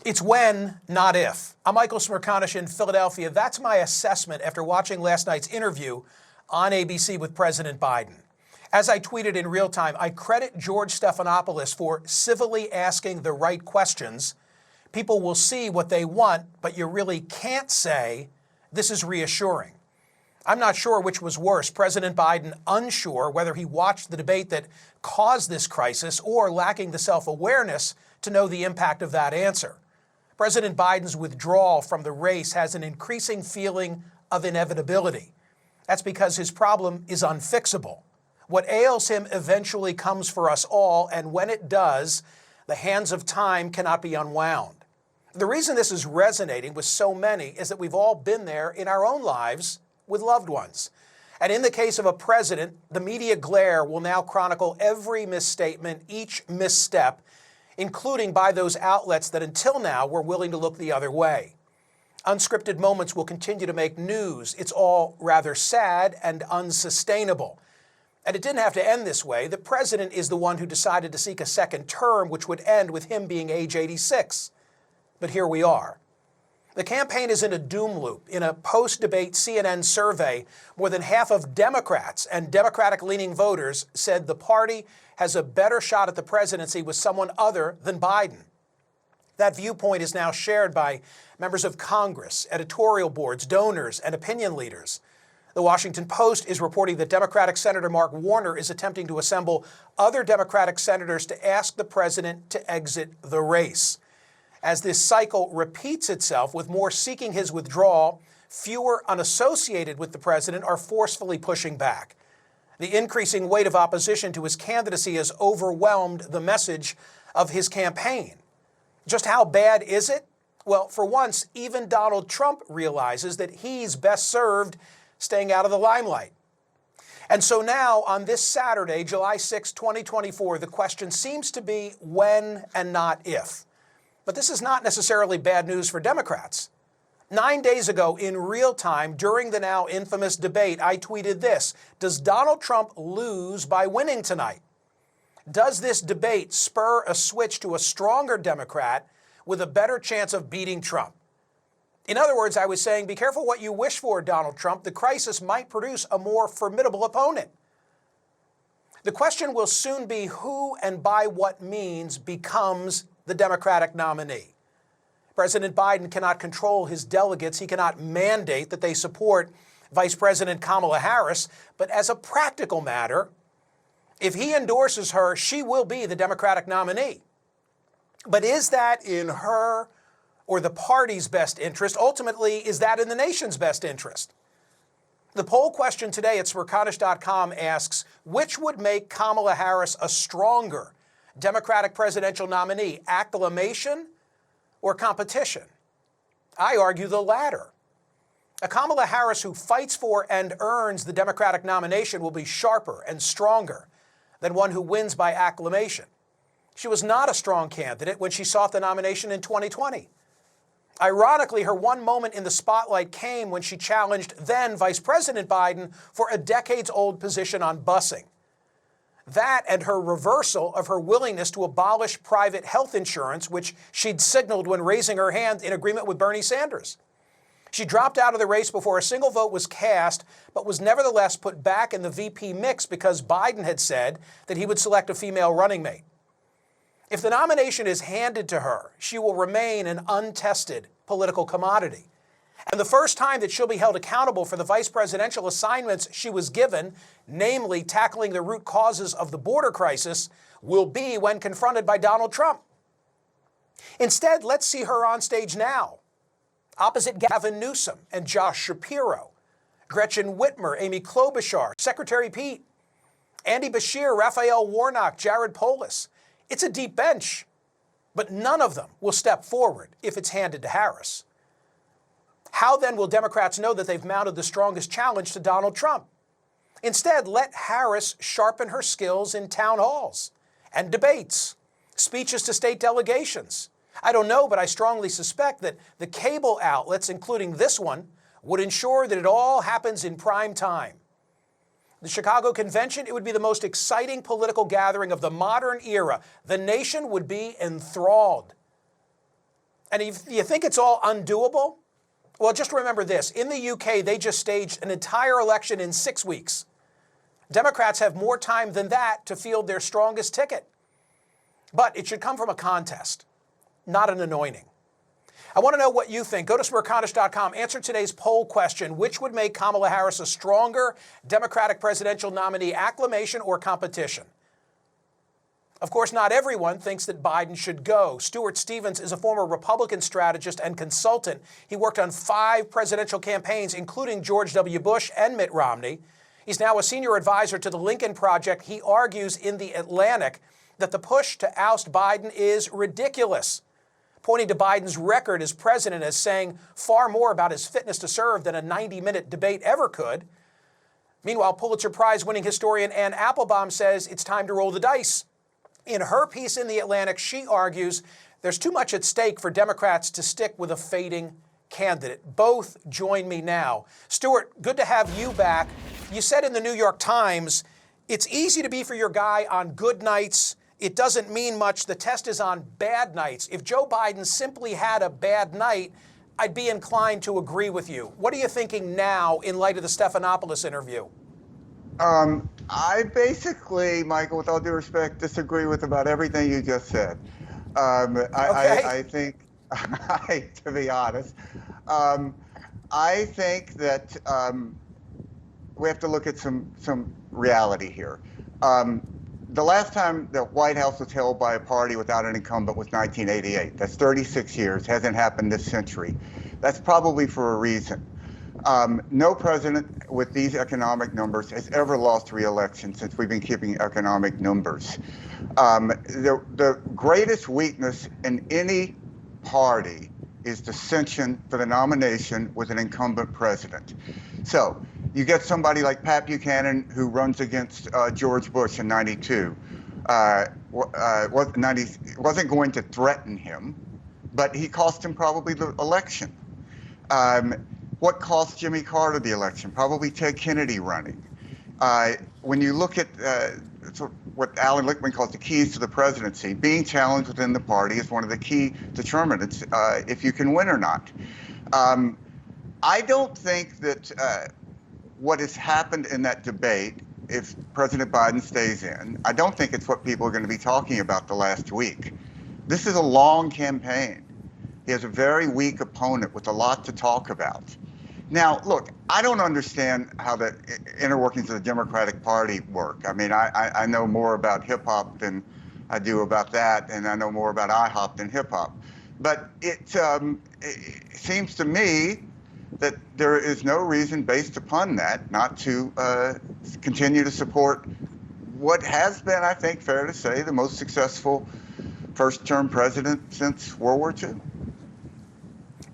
It's when, not if. I'm Michael Smerconish in Philadelphia. That's my assessment after watching last night's interview on ABC with President Biden. As I tweeted in real time, I credit George Stephanopoulos for civilly asking the right questions. People will see what they want, but you really can't say, this is reassuring. I'm not sure which was worse, President Biden unsure whether he watched the debate that caused this crisis or lacking the self-awareness to know the impact of that answer. President Biden's withdrawal from the race has an increasing feeling of inevitability. That's because his problem is unfixable. What ails him eventually comes for us all, and when it does, the hands of time cannot be unwound. The reason this is resonating with so many is that we've all been there in our own lives with loved ones. And in the case of a president, the media glare will now chronicle every misstatement, each misstep, including by those outlets that until now were willing to look the other way. Unscripted moments will continue to make news. It's all rather sad and unsustainable. And it didn't have to end this way. The president is the one who decided to seek a second term, which would end with him being age 86. But here we are. The campaign is in a doom loop. In a post-debate CNN survey, more than half of Democrats and Democratic-leaning voters said the party has a better shot at the presidency with someone other than Biden. That viewpoint is now shared by members of Congress, editorial boards, donors, and opinion leaders. The Washington Post is reporting that Democratic Senator Mark Warner is attempting to assemble other Democratic senators to ask the president to exit the race. As this cycle repeats itself, with more seeking his withdrawal, fewer unassociated with the president are forcefully pushing back. The increasing weight of opposition to his candidacy has overwhelmed the message of his campaign. Just how bad is it? Well, for once, even Donald Trump realizes that he's best served staying out of the limelight. And so now, on this Saturday, July 6, 2024, the question seems to be when and not if. But this is not necessarily bad news for Democrats. 9 days ago, in real time, during the now infamous debate, I tweeted this: does Donald Trump lose by winning tonight? Does this debate spur a switch to a stronger Democrat with a better chance of beating Trump? In other words, I was saying, be careful what you wish for, Donald Trump. The crisis might produce a more formidable opponent. The question will soon be who and by what means becomes the Democratic nominee. President Biden cannot control his delegates. He cannot mandate that they support Vice President Kamala Harris. But as a practical matter, if he endorses her, she will be the Democratic nominee. But is that in her or the party's best interest? Ultimately, is that in the nation's best interest? The poll question today at Smerconish.com asks, which would make Kamala Harris a stronger Democratic presidential nominee, acclamation or competition? I argue the latter. A Kamala Harris who fights for and earns the Democratic nomination will be sharper and stronger than one who wins by acclamation. She was not a strong candidate when she sought the nomination in 2020. Ironically, her one moment in the spotlight came when she challenged then Vice President Biden for a decades-old position on busing. That and her reversal of her willingness to abolish private health insurance, which she'd signaled when raising her hand in agreement with Bernie Sanders. She dropped out of the race before a single vote was cast, but was nevertheless put back in the VP mix because Biden had said that he would select a female running mate. If the nomination is handed to her, she will remain an untested political commodity. And the first time that she'll be held accountable for the vice presidential assignments she was given, namely tackling the root causes of the border crisis, will be when confronted by Donald Trump. Instead, let's see her on stage now, opposite Gavin Newsom and Josh Shapiro, Gretchen Whitmer, Amy Klobuchar, Secretary Pete, Andy Beshear, Raphael Warnock, Jared Polis. It's a deep bench, but none of them will step forward if it's handed to Harris. How then will Democrats know that they've mounted the strongest challenge to Donald Trump? Instead, let Harris sharpen her skills in town halls and debates, speeches to state delegations. I don't know, but I strongly suspect that the cable outlets, including this one, would ensure that it all happens in prime time. The Chicago convention, it would be the most exciting political gathering of the modern era. The nation would be enthralled. And if you think it's all undoable, well, just remember this. In the UK, they just staged an entire election in 6 weeks. Democrats have more time than that to field their strongest ticket. But it should come from a contest, not an anointing. I want to know what you think. Go to smirconish.com. Answer today's poll question. Which would make Kamala Harris a stronger Democratic presidential nominee, acclamation or competition? Of course, not everyone thinks that Biden should go. Stuart Stevens is a former Republican strategist and consultant. He worked on 5 presidential campaigns, including George W. Bush and Mitt Romney. He's now a senior advisor to the Lincoln Project. He argues in The Atlantic that the push to oust Biden is ridiculous, pointing to Biden's record as president as saying far more about his fitness to serve than a 90-minute debate ever could. Meanwhile, Pulitzer Prize-winning historian Anne Applebaum says it's time to roll the dice. In her piece in The Atlantic, she argues there's too much at stake for Democrats to stick with a fading candidate. Both join me now. Stuart, good to have you back. You said in the New York Times, it's easy to be for your guy on good nights. It doesn't mean much. The test is on bad nights. If Joe Biden simply had a bad night, I'd be inclined to agree with you. What are you thinking now in light of the Stephanopoulos interview? I basically, Michael, with all due respect, disagree with about everything you just said. I think, to be honest, I think that we have to look at some reality here. The last time the White House was held by a party without an incumbent was 1988. That's 36 years. Hasn't happened this century. That's probably for a reason. No president with these economic numbers has ever lost re-election since we've been keeping economic numbers. The greatest weakness in any party is dissension for the nomination with an incumbent president. So you get somebody like Pat Buchanan who runs against George Bush in '92. Wasn't going to threaten him, but he cost him probably the election. What cost Jimmy Carter the election? Probably Ted Kennedy running. When you look at what Alan Lichtman calls the keys to the presidency, being challenged within the party is one of the key determinants if you can win or not. I don't think that what has happened in that debate, if President Biden stays in, I don't think it's what people are going to be talking about the last week. This is a long campaign. He has a very weak opponent with a lot to talk about. Now, look, I don't understand how the inner workings of the Democratic Party work. I mean, I know more about hip hop than I do about that, and I know more about IHOP than hip hop. But it seems to me that there is no reason based upon that not to continue to support what has been, I think, fair to say, the most successful first-term president since World War II.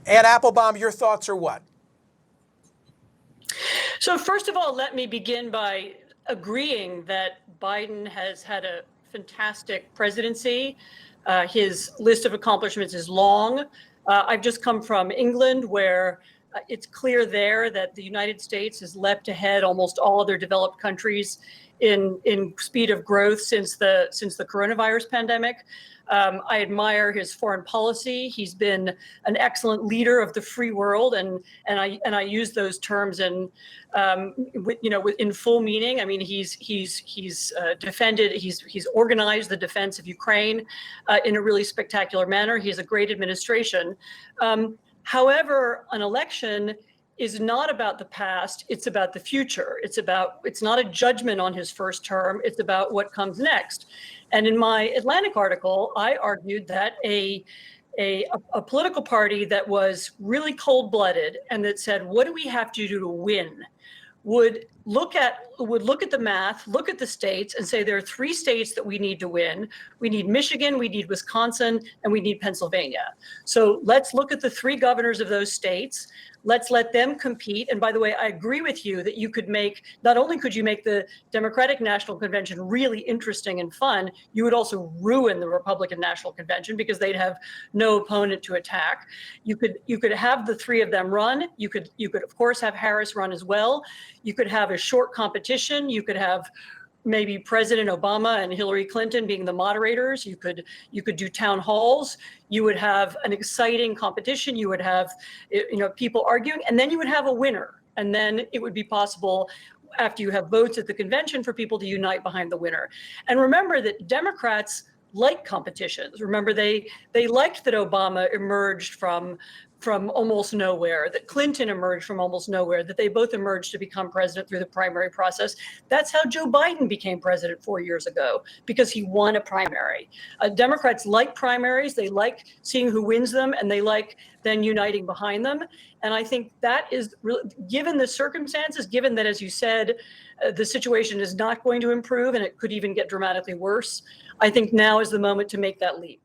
Anne Applebaum, your thoughts are what? So first of all, let me begin by agreeing that Biden has had a fantastic presidency. His list of accomplishments is long. I've just come from England, where it's clear there that the United States has leapt ahead almost all other developed countries in speed of growth since the coronavirus pandemic. I admire his foreign policy. He's been an excellent leader of the free world, and I use those terms in full meaning. I mean, he's defended, he's organized the defense of Ukraine in a really spectacular manner. He has a great administration. However, an election is not about the past, it's about the future. It's not a judgment on his first term, it's about what comes next. And in my Atlantic article, I argued that a political party that was really cold-blooded and that said, what do we have to do to win, would look at the math, look at the states and say there are 3 states that we need to win. We need Michigan, we need Wisconsin, and we need Pennsylvania. So let's look at the 3 governors of those states. Let's let them compete. And by the way, I agree with you that you could not only could you make the Democratic National Convention really interesting and fun, you would also ruin the Republican National Convention because they'd have no opponent to attack. You could have the 3 of them run. You could of course have Harris run as well. You could have a short competition. You could have maybe President Obama and Hillary Clinton being the moderators. You could do town halls. You would have an exciting competition. You would have, people arguing, and then you would have a winner. And then it would be possible, after you have votes at the convention, for people to unite behind the winner. And remember that Democrats like competitions. Remember, they liked that Obama emerged from almost nowhere, that Clinton emerged from almost nowhere, that they both emerged to become president through the primary process. That's how Joe Biden became president 4 years ago, because he won a primary. Democrats like primaries. They like seeing who wins them, and they like then uniting behind them. And I think that is, given the circumstances, given that, as you said, the situation is not going to improve and it could even get dramatically worse, I think now is the moment to make that leap.